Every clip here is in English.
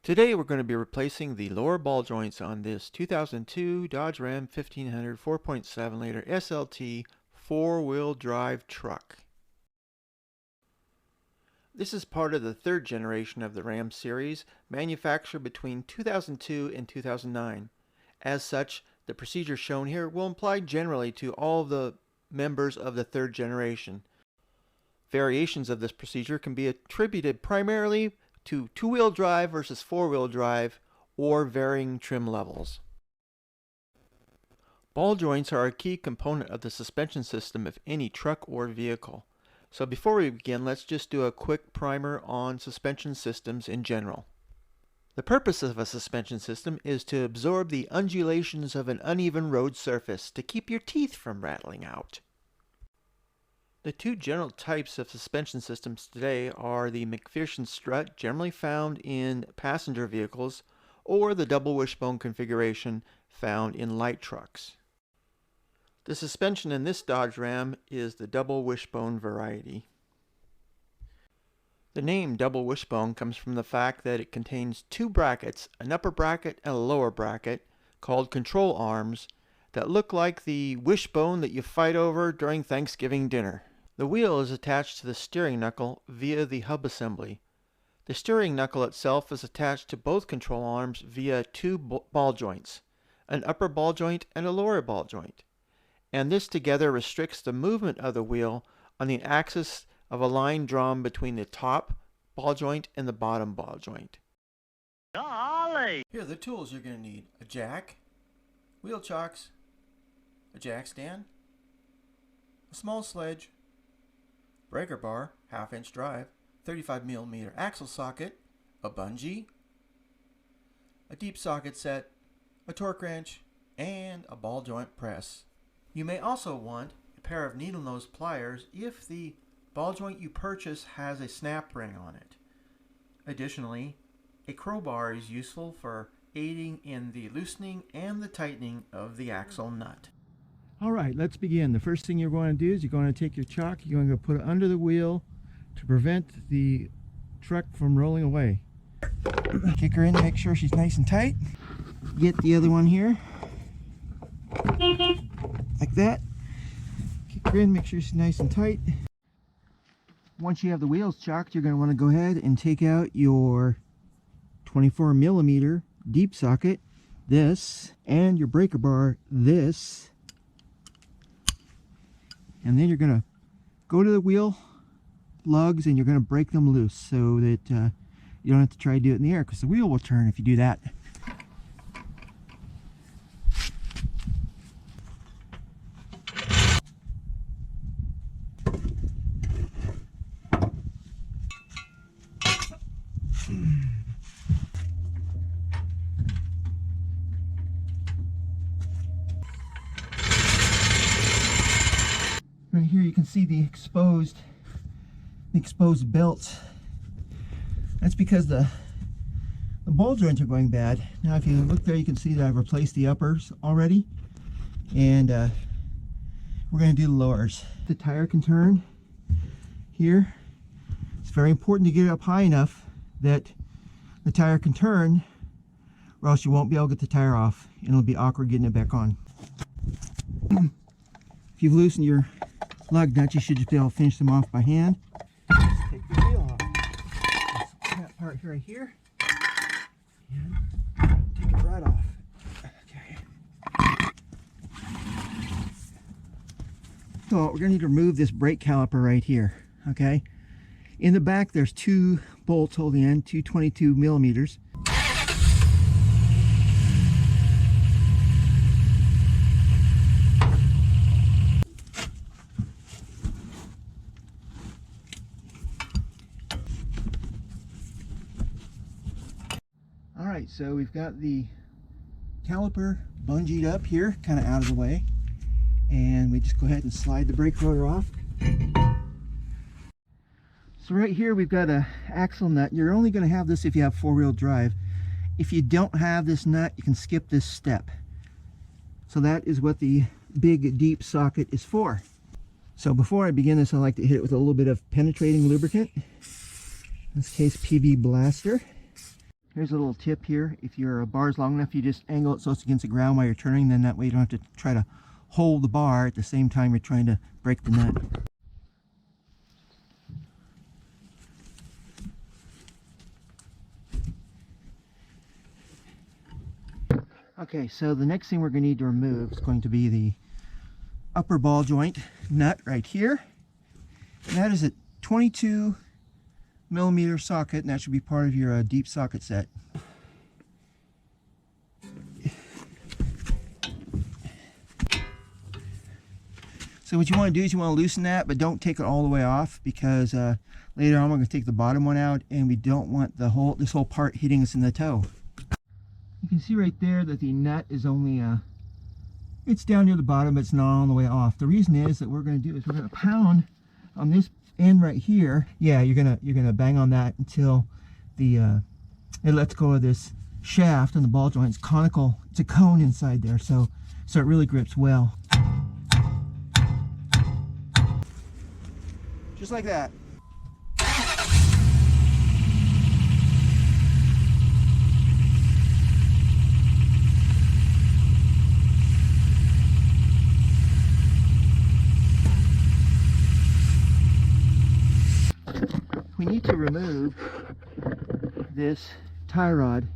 Today we're going to be replacing the lower ball joints on this 2002 Dodge Ram 1500 4.7 liter SLT four-wheel drive truck. This is part of the third generation of the Ram series, manufactured between 2002 and 2009. As such, the procedure shown here will apply generally to all of the members of the third generation. Variations of this procedure can be attributed primarily to two-wheel drive versus four-wheel drive or varying trim levels. Ball joints are a key component of the suspension system of any truck or vehicle. So before we begin, let's just do a quick primer on suspension systems in general. The purpose of a suspension system is to absorb the undulations of an uneven road surface to keep your teeth from rattling out. The two general types of suspension systems today are the McPherson strut, generally found in passenger vehicles, or the double wishbone configuration found in light trucks. The suspension in this Dodge Ram is the double wishbone variety. The name double wishbone comes from the fact that it contains two brackets, an upper bracket and a lower bracket, called control arms, that look like the wishbone that you fight over during Thanksgiving dinner. The wheel is attached to the steering knuckle via the hub assembly. The steering knuckle itself is attached to both control arms via two ball joints, an upper ball joint and a lower ball joint. And this together restricts the movement of the wheel on the axis of a line drawn between the top ball joint and the bottom ball joint. Golly! Here are the tools you're going to need: a jack, wheel chocks, a jack stand, a small sledge, breaker bar, 1/2-inch drive, 35mm axle socket, a bungee, a deep socket set, a torque wrench, and a ball joint press. You may also want a pair of needle nose pliers if the ball joint you purchase has a snap ring on it. Additionally, a crowbar is useful for aiding in the loosening and the tightening of the axle nut. All right, let's begin. The first thing you're going to do is you're going to take your chalk, you're going to put it under the wheel to prevent the truck from rolling away. Kick her in to make sure she's nice and tight. Get the other one here, like that. Kick her in, make sure she's nice and tight. Once you have the wheels chalked, you're going to want to go ahead and take out your 24mm deep socket, this, and your breaker bar, this. And then you're going to go to the wheel lugs and you're going to break them loose so that you don't have to try to do it in the air, because the wheel will turn if you do that. Right here you can see the exposed belts. That's because the ball joints are going bad. Now if you look there, you can see that I've replaced the uppers already, and we're going to do the lowers. The tire can turn here. It's very important to get it up high enough that the tire can turn, or else you won't be able to get the tire off and it'll be awkward getting it back on. If you've loosened your lug nuts, you should just be able to finish them off by hand. Just take the wheel off. That part right here. And take it right off. Okay. So we're going to need to remove this brake caliper right here. Okay. In the back there's two bolts holding in, two 22mm. Alright, so we've got the caliper bungeed up here, kind of out of the way, and we just go ahead and slide the brake rotor off. So right here we've got an axle nut. You're only going to have this if you have four-wheel drive. If you don't have this nut, you can skip this step. So that is what the big deep socket is for. So before I begin this, I like to hit it with a little bit of penetrating lubricant. In this case, PB Blaster. here's a little tip here. If your bar is long enough, you just angle it so it's against the ground while you're turning. Then that way you don't have to try to hold the bar at the same time you're trying to break the nut. Okay, so the next thing we're going to need to remove is going to be the upper ball joint nut right here. And that is a 22mm socket, and that should be part of your deep socket set. So what you want to do is you want to loosen that, but don't take it all the way off, because later on we're going to take the bottom one out, and we don't want this whole part hitting us in the toe. You can see right there that the nut is only it's down near the bottom, but it's not all the way off. The reason is that we're going to do is we're going to pound on this end right here. Yeah, you're gonna bang on that until the it lets go of this shaft on the ball joint. It's conical. It's a cone inside there, so it really grips well. Just like that. We need to remove this tie rod.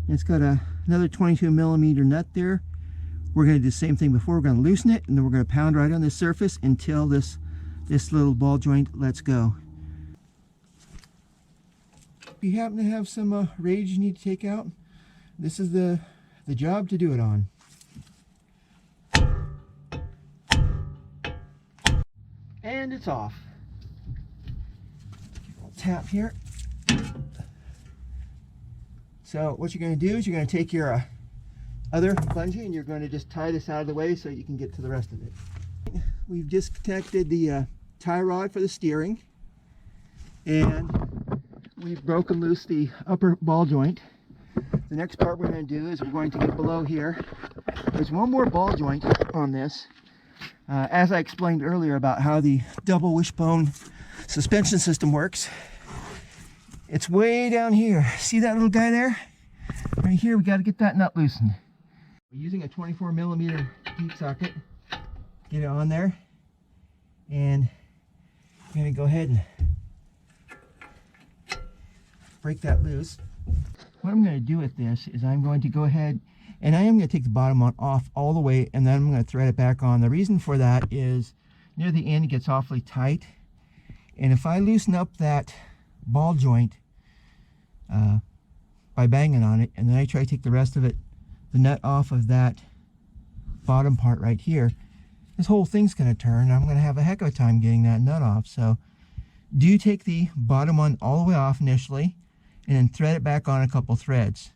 It's got another 22mm nut there. We're going to do the same thing before. We're going to loosen it, and then we're going to pound right on the surface until this little ball joint lets go. If you happen to have some rage you need to take out, this is the job to do it on. And it's off. Tap here. So what you're going to do is you're going to take your other bungee, and you're going to just tie this out of the way so you can get to the rest of it. We've disconnected the tie rod for the steering, and we've broken loose the upper ball joint. The next part we're going to do is we're going to get below here. There's one more ball joint on this. As I explained earlier about how the double wishbone suspension system works, it's way down here. See that little guy there? Right here, we got to get that nut loosened. We're using a 24mm deep socket. Get it on there, and I'm going to go ahead and break that loose. What I'm going to do with this is I'm going to go ahead and I am going to take the bottom one off all the way, and then I'm going to thread it back on. The reason for that is near the end it gets awfully tight, and if I loosen up that ball joint by banging on it, and then I try to take the rest of it, the nut off of that bottom part right here, this whole thing's going to turn, and I'm going to have a heck of a time getting that nut off. So do take the bottom one all the way off initially, and then thread it back on a couple threads.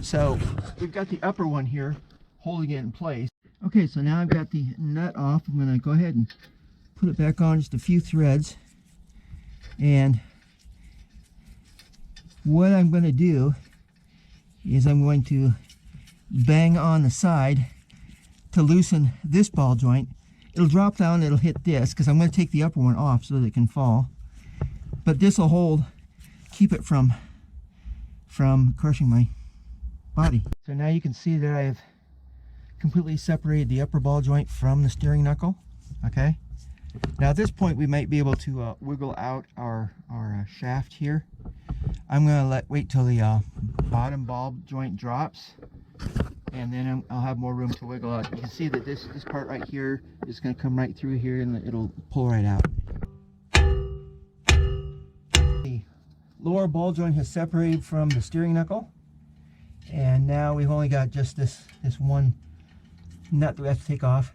So we've got the upper one here holding it in place. Okay, so now I've got the nut off. I'm going to go ahead and put it back on just a few threads, and what I'm going to do is I'm going to bang on the side to loosen this ball joint. It'll drop down, it'll hit this, because I'm going to take the upper one off so that it can fall, but this will hold, keep it from crushing my body. So now you can see that I've completely separated the upper ball joint from the steering knuckle. Okay, now at this point we might be able to wiggle out our shaft here. I'm going to wait till the bottom ball joint drops, and then I'll have more room to wiggle out. You can see that this part right here is going to come right through here, and it'll pull right out. The lower ball joint has separated from the steering knuckle, and now we've only got just this one nut that we have to take off.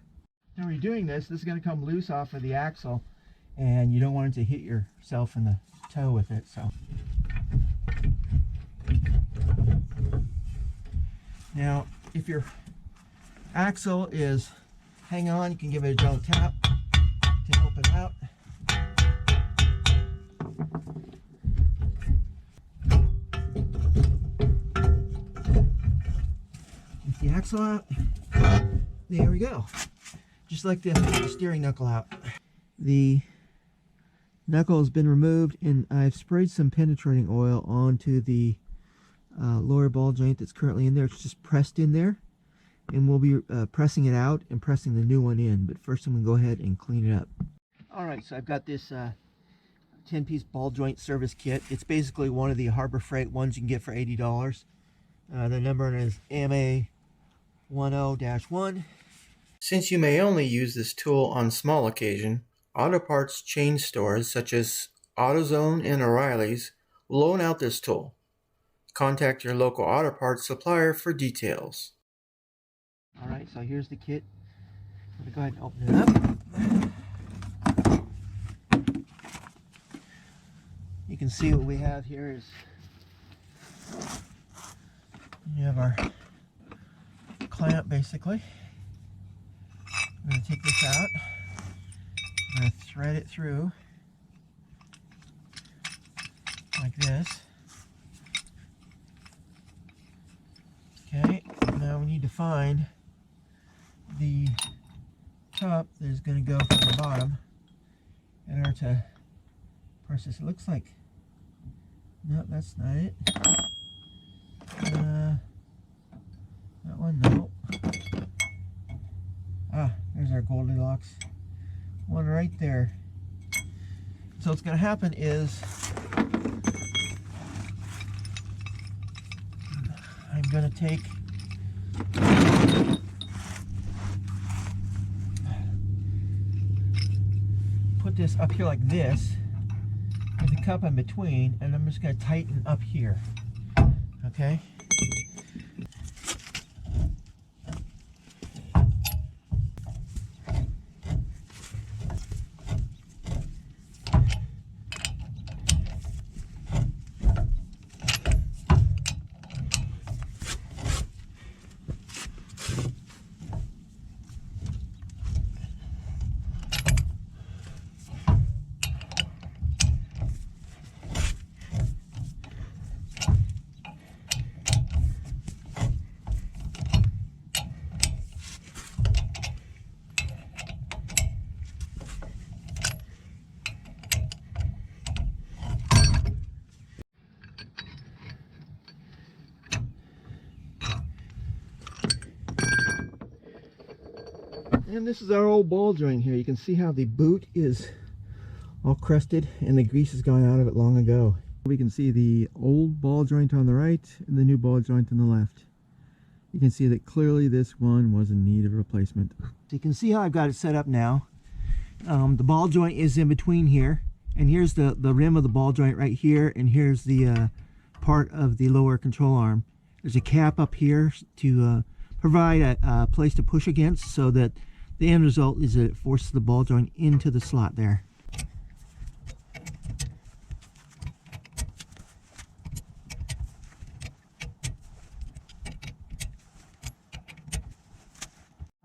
Now when you're doing this is going to come loose off of the axle, and you don't want it to hit yourself in the toe with it. So now if your axle is hanging on, you can give it a gentle tap to help it out. Get the axle out. There we go. Just like this, get the steering knuckle out. The knuckle has been removed, and I've sprayed some penetrating oil onto the lower ball joint that's currently in there. It's just pressed in there, and we'll be pressing it out and pressing the new one in. But first I'm going to go ahead and clean it up. Alright, so I've got this 10-piece ball joint service kit. It's basically one of the Harbor Freight ones you can get for $80. The number is MA10-1. Since you may only use this tool on small occasion, auto parts chain stores such as AutoZone and O'Reilly's will loan out this tool. Contact your local auto parts supplier for details. Alright, so here's the kit. I'm going to go ahead and open it up. You can see what we have here is you have our clamp basically. I'm going to take this out. I'm going to thread it through like this. Okay, now we need to find the top that is going to go from the bottom in order to press this. It looks like, no, that's not it. That one, no. Ah, there's our Goldilocks one right there. So what's going to happen is I'm going to take put this up here like this with the cup in between, and I'm just going to tighten up here. Okay? And this is our old ball joint here. You can see how the boot is all crusted and the grease has gone out of it long ago. We can see the old ball joint on the right and the new ball joint on the left. You can see that clearly this one was in need of replacement. So you can see how I've got it set up now. The ball joint is in between here, and here's the rim of the ball joint right here, and here's the part of the lower control arm. There's a cap up here to provide a place to push against, so that the end result is that it forces the ball joint into the slot there.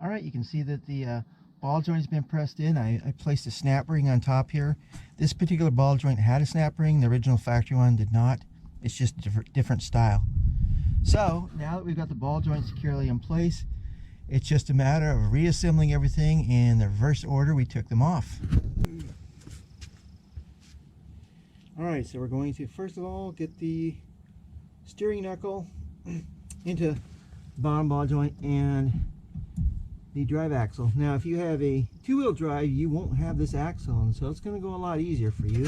Alright, you can see that the ball joint has been pressed in. I placed a snap ring on top here. This particular ball joint had a snap ring. The original factory one did not. It's just a different style. So now that we've got the ball joint securely in place, it's just a matter of reassembling everything in the reverse order we took them off. Alright, so we're going to first of all get the steering knuckle into the bottom ball joint and the drive axle. Now if you have a two-wheel drive, you won't have this axle, and so it's going to go a lot easier for you.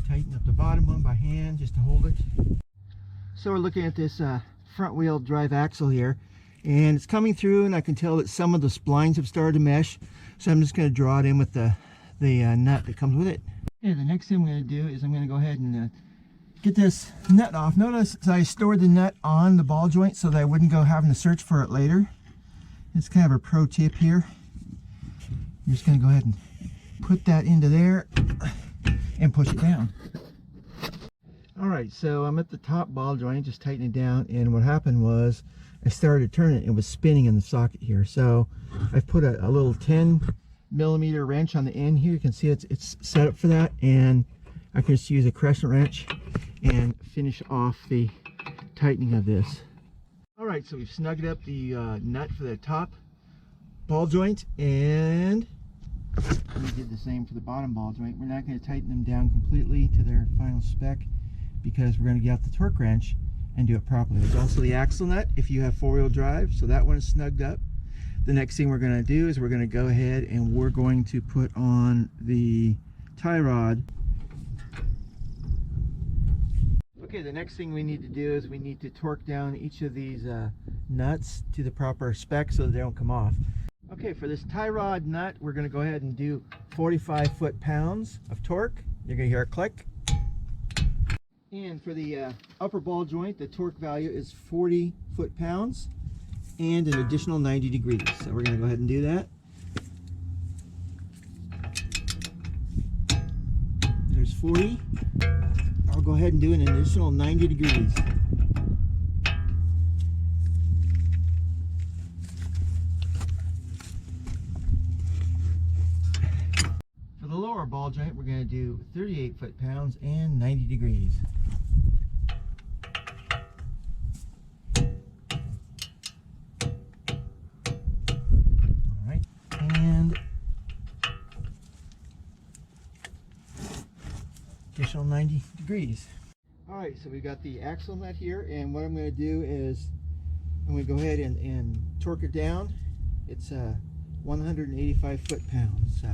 Tighten up the bottom one by hand just to hold it. So we're looking at this front wheel drive axle here, and it's coming through, and I can tell that some of the splines have started to mesh, so I'm just going to draw it in with the nut that comes with it. Okay, the next thing I'm going to do is I'm going to go ahead and get this nut off. Notice I stored the nut on the ball joint so that I wouldn't go having to search for it later. It's kind of a pro tip here. I'm just going to go ahead and put that into there and push it down. Alright, so I'm at the top ball joint, just tightening it down, and what happened was I started to turn it. It was spinning in the socket here, so I've put a little 10mm wrench on the end here. You can see it's set up for that, and I can just use a crescent wrench and finish off the tightening of this. Alright, so we've snugged up the nut for the top ball joint, and we did the same for the bottom ball joint. We're not going to tighten them down completely to their final spec because we're going to get out the torque wrench and do it properly. There's also the axle nut if you have four-wheel drive, so that one is snugged up. The next thing we're going to do is we're going to go ahead and we're going to put on the tie rod. Okay, the next thing we need to do is we need to torque down each of these nuts to the proper spec so that they don't come off. Okay, for this tie rod nut, we're going to go ahead and do 45 foot-pounds of torque. You're going to hear a click. And for the upper ball joint, the torque value is 40 foot-pounds and an additional 90 degrees. So we're going to go ahead and do that. There's 40. I'll go ahead and do an additional 90 degrees. For the lower ball joint, we're going to do 38 foot-pounds and 90 degrees. All right, and additional 90 degrees. All right, so we've got the axle nut here, and what I'm going to do is I'm going to go ahead and torque it down. It's 185 foot-pounds. So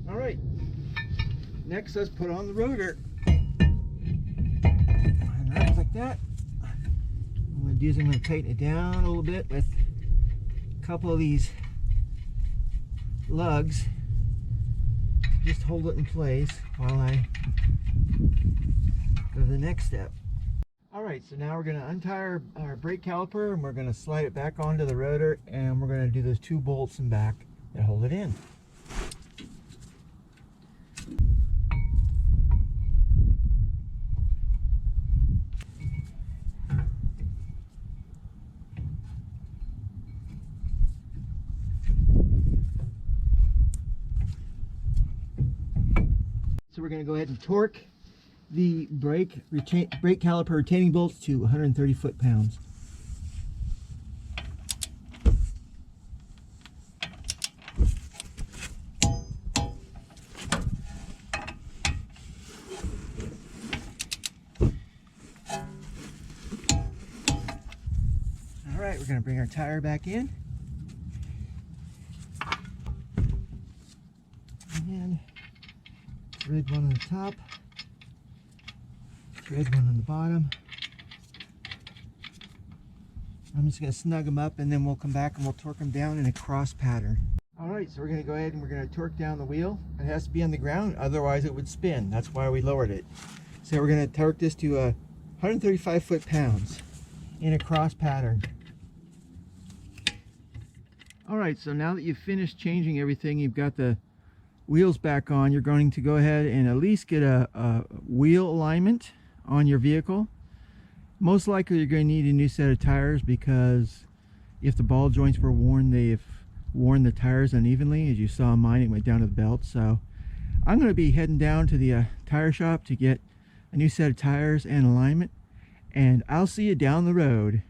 all right, next let's put on the rotor. Like that. What I'm going to do is I'm going to tighten it down a little bit with a couple of these lugs. Just hold it in place while I go to the next step. Alright, so now we're going to untie our brake caliper and we're going to slide it back onto the rotor, and we're going to do those two bolts in back that hold it in. So we're going to go ahead and torque the brake caliper retaining bolts to 130 foot-pounds. All right, we're going to bring our tire back in. And thread one on the top, thread one on the bottom. I'm just going to snug them up, and then we'll come back and we'll torque them down in a cross pattern. Alright, so we're going to go ahead and we're going to torque down the wheel. It has to be on the ground, otherwise it would spin. That's why we lowered it. So we're going to torque this to 135 foot-pounds in a cross pattern. Alright, so now that you've finished changing everything, you've got the wheels back on, you're going to go ahead and at least get a wheel alignment on your vehicle. Most likely you're going to need a new set of tires, because if the ball joints were worn, they've worn the tires unevenly. As you saw mine, it went down to the belt. So I'm going to be heading down to the tire shop to get a new set of tires and alignment, and I'll see you down the road.